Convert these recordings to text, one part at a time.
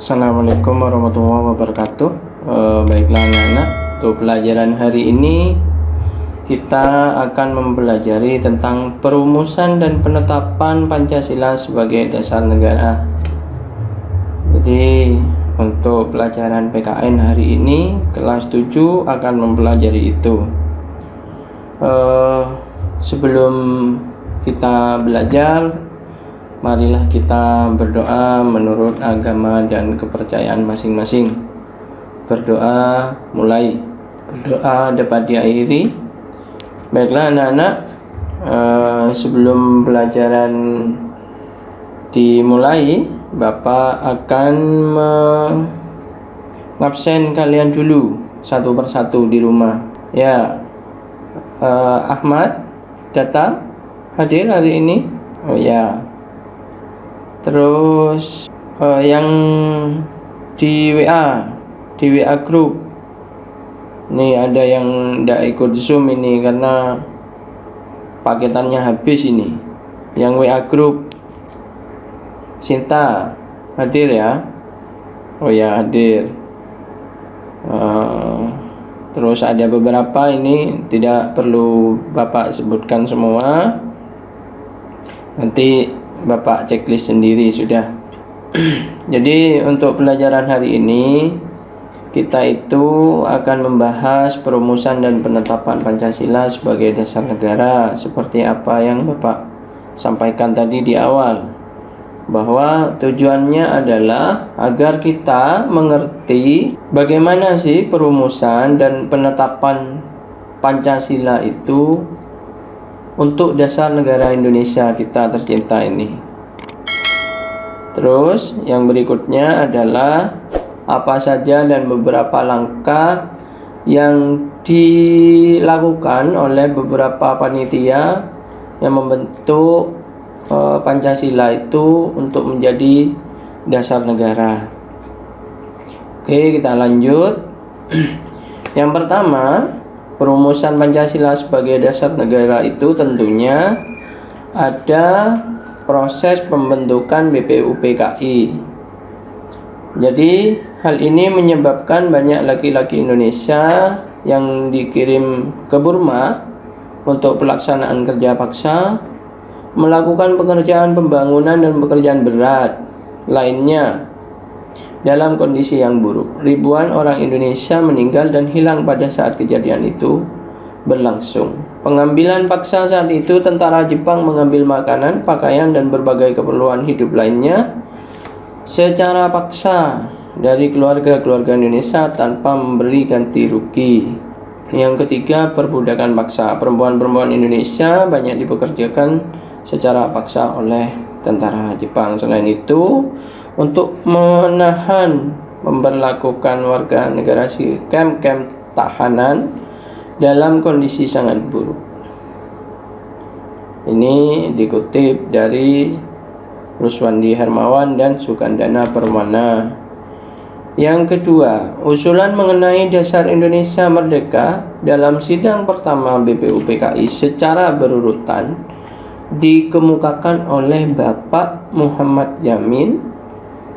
Assalamualaikum warahmatullahi wabarakatuh. Baiklah anak-anak, untuk pelajaran hari ini kita akan mempelajari tentang perumusan dan penetapan Pancasila sebagai dasar negara. Jadi untuk pelajaran PKN hari ini kelas 7 akan mempelajari itu. Sebelum kita belajar, marilah kita berdoa menurut agama dan kepercayaan masing-masing. Berdoa mulai. Berdoa dapat diakhiri. Baiklah anak-anak, sebelum pelajaran dimulai, Bapak akan mengabsen kalian dulu satu persatu di rumah. Ya, Ahmad datang hadir hari ini. Oh ya. Terus yang di WA group ini ada yang tidak ikut Zoom ini karena paketannya habis ini. Yang WA group Sinta hadir ya? Oh ya, hadir. Terus ada beberapa ini tidak perlu Bapak sebutkan semua. Nanti Bapak checklist sendiri sudah. Jadi untuk pelajaran hari ini kita itu akan membahas perumusan dan penetapan Pancasila sebagai dasar negara, seperti apa yang Bapak sampaikan tadi di awal, bahwa tujuannya adalah agar kita mengerti bagaimana sih perumusan dan penetapan Pancasila itu untuk dasar negara Indonesia kita tercinta ini. Terus yang berikutnya adalah apa saja dan beberapa langkah yang dilakukan oleh beberapa panitia yang membentuk Pancasila itu untuk menjadi dasar negara. Oke, kita lanjut. Yang pertama, perumusan Pancasila sebagai dasar negara itu tentunya ada proses pembentukan BPUPKI. Jadi hal ini menyebabkan banyak laki-laki Indonesia yang dikirim ke Burma untuk pelaksanaan kerja paksa, melakukan pekerjaan pembangunan dan pekerjaan berat lainnya dalam kondisi yang buruk. Ribuan orang Indonesia meninggal dan hilang pada saat kejadian itu berlangsung. Pengambilan paksa saat itu, tentara Jepang mengambil makanan, pakaian, dan berbagai keperluan hidup lainnya secara paksa dari keluarga-keluarga Indonesia tanpa memberi ganti rugi. Yang ketiga, perbudakan paksa. Perempuan-perempuan Indonesia banyak dipekerjakan secara paksa oleh tentara Jepang. Selain itu, untuk menahan memperlakukan warga negara si kamp-kamp tahanan dalam kondisi sangat buruk. Ini dikutip dari Ruswandi Hermawan dan Sukandana Permana. Yang kedua, usulan mengenai dasar Indonesia merdeka dalam sidang pertama BPUPKI secara berurutan dikemukakan oleh Bapak Muhammad Yamin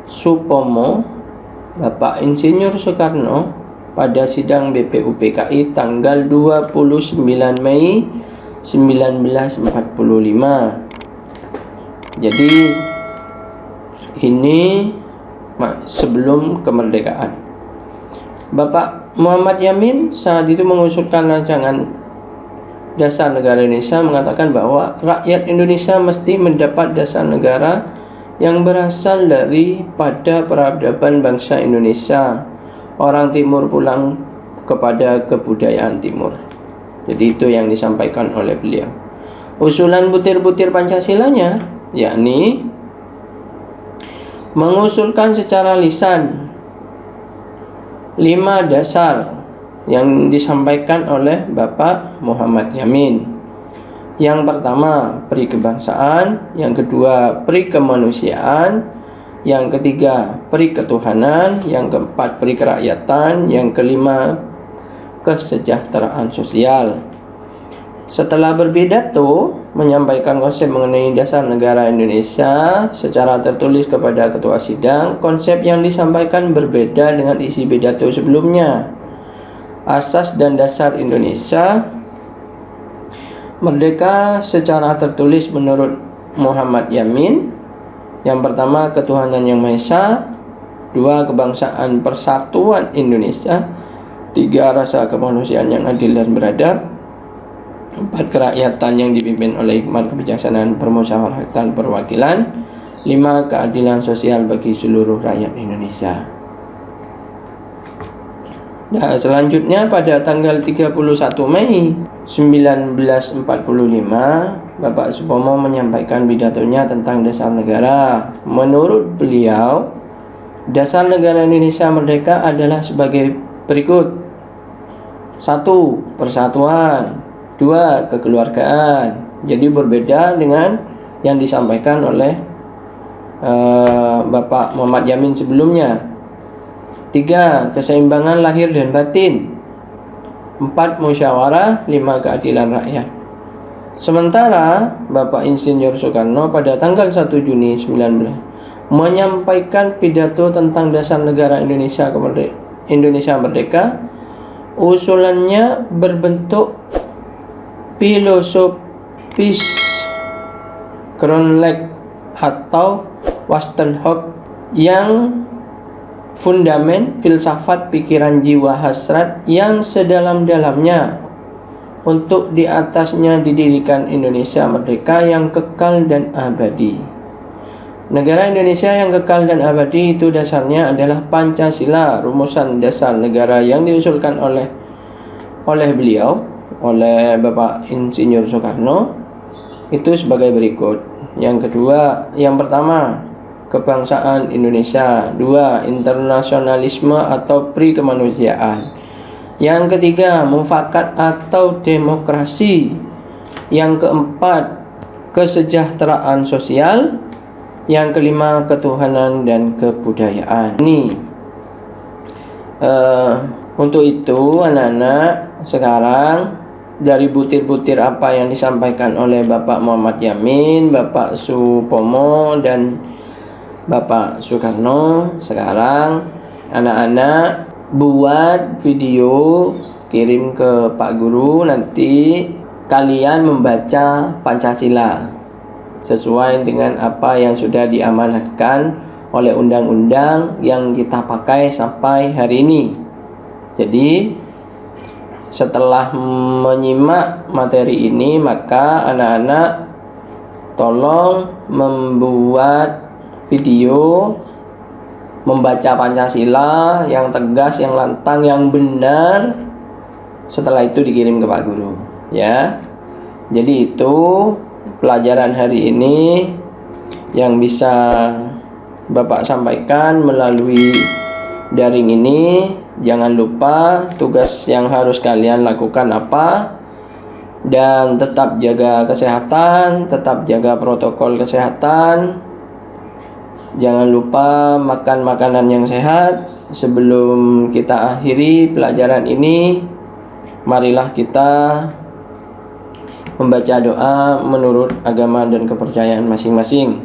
Supomo, Bapak Insinyur Soekarno pada sidang BPUPKI tanggal 29 Mei 1945. Jadi ini sebelum kemerdekaan. Bapak Muhammad Yamin saat itu mengusulkan rancangan dasar negara Indonesia, mengatakan bahwa rakyat Indonesia mesti mendapat dasar negara yang berasal daripada peradaban bangsa Indonesia. Orang Timur pulang kepada kebudayaan Timur. Jadi itu yang disampaikan oleh beliau. Usulan butir-butir Pancasilanya, yakni mengusulkan secara lisan 5 dasar yang disampaikan oleh Bapak Muhammad Yamin. Yang pertama, peri kebangsaan. Yang kedua, peri kemanusiaan. Yang ketiga, peri ketuhanan. Yang keempat, peri kerakyatan. Yang kelima, kesejahteraan sosial. Setelah berpidato menyampaikan konsep mengenai dasar negara Indonesia secara tertulis kepada ketua sidang, konsep yang disampaikan berbeda dengan isi pidato sebelumnya. Asas dan dasar Indonesia merdeka secara tertulis menurut Muhammad Yamin. Yang pertama, ketuhanan yang Maha Esa. 2, kebangsaan persatuan Indonesia. 3, rasa kemanusiaan yang adil dan beradab. 4, kerakyatan yang dipimpin oleh hikmat kebijaksanaan permusyawaratan perwakilan. 5, keadilan sosial bagi seluruh rakyat Indonesia. Nah, selanjutnya pada tanggal 31 Mei 1945, Bapak Supomo menyampaikan pidatonya tentang dasar negara. Menurut beliau, dasar negara Indonesia merdeka adalah sebagai berikut. 1, persatuan. 2, kekeluargaan. Jadi berbeda dengan yang disampaikan oleh Bapak Muhammad Yamin sebelumnya. 3, keseimbangan lahir dan batin. 4, musyawarah. 5, keadilan rakyat. Sementara Bapak Insinyur Soekarno pada tanggal 1 Juni 19 menyampaikan pidato tentang dasar negara Indonesia merdeka. Usulannya berbentuk filosofis Kronlek atau Westenhoek yang fundamen filsafat pikiran jiwa hasrat yang sedalam-dalamnya untuk di atasnya didirikan Indonesia merdeka yang kekal dan abadi. Negara Indonesia yang kekal dan abadi itu dasarnya adalah Pancasila, rumusan dasar negara yang diusulkan oleh beliau, oleh Bapak Insinyur Soekarno, itu sebagai berikut. Yang pertama, kebangsaan Indonesia. 2, internasionalisme atau pri-kemanusiaan. Yang ketiga, mufakat atau demokrasi. Yang keempat, kesejahteraan sosial. Yang kelima, ketuhanan dan kebudayaan. Ini untuk itu anak-anak sekarang dari butir-butir apa yang disampaikan oleh Bapak Muhammad Yamin, Bapak Supomo, dan Bapak Soekarno, sekarang anak-anak buat video, kirim ke Pak Guru. Nanti kalian membaca Pancasila sesuai dengan apa yang sudah diamanatkan oleh undang-undang yang kita pakai sampai hari ini. Jadi setelah menyimak materi ini, maka anak-anak tolong membuat video membaca Pancasila yang tegas, yang lantang, yang benar. Setelah itu dikirim ke Pak Guru, ya. Jadi itu pelajaran hari ini yang bisa Bapak sampaikan melalui daring ini. Jangan lupa tugas yang harus kalian lakukan apa, dan tetap jaga kesehatan, tetap jaga protokol kesehatan. Jangan lupa makan makanan yang sehat. Sebelum kita akhiri pelajaran ini, marilah kita membaca doa menurut agama dan kepercayaan masing-masing.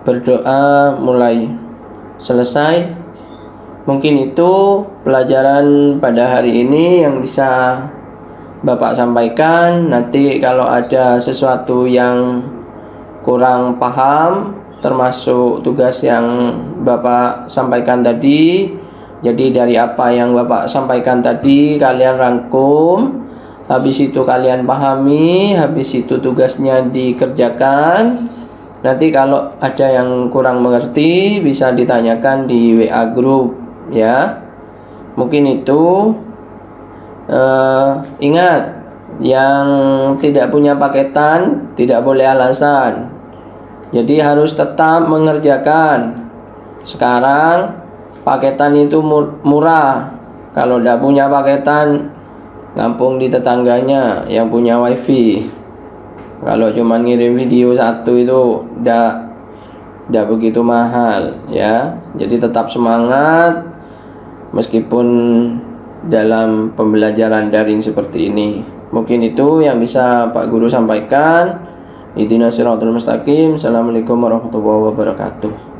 Berdoa mulai selesai. Mungkin itu pelajaran pada hari ini yang bisa Bapak sampaikan. Nanti kalau ada sesuatu yang kurang paham, termasuk tugas yang Bapak sampaikan tadi, jadi dari apa yang Bapak sampaikan tadi kalian rangkum, habis itu kalian pahami, habis itu tugasnya dikerjakan. Nanti kalau ada yang kurang mengerti bisa ditanyakan di WA group, ya. Mungkin itu. Ingat, yang tidak punya paketan tidak boleh alasan. Jadi harus tetap mengerjakan. Sekarang paketan itu murah. Kalau tidak punya paketan, ngampung di tetangganya yang punya wifi. Kalau cuma ngirim video satu itu tidak begitu mahal, ya. Jadi tetap semangat. Meskipun dalam pembelajaran daring seperti ini. Mungkin itu yang bisa Pak Guru sampaikan. Ihdinas siratal mustaqim. Assalamualaikum warahmatullahi wabarakatuh.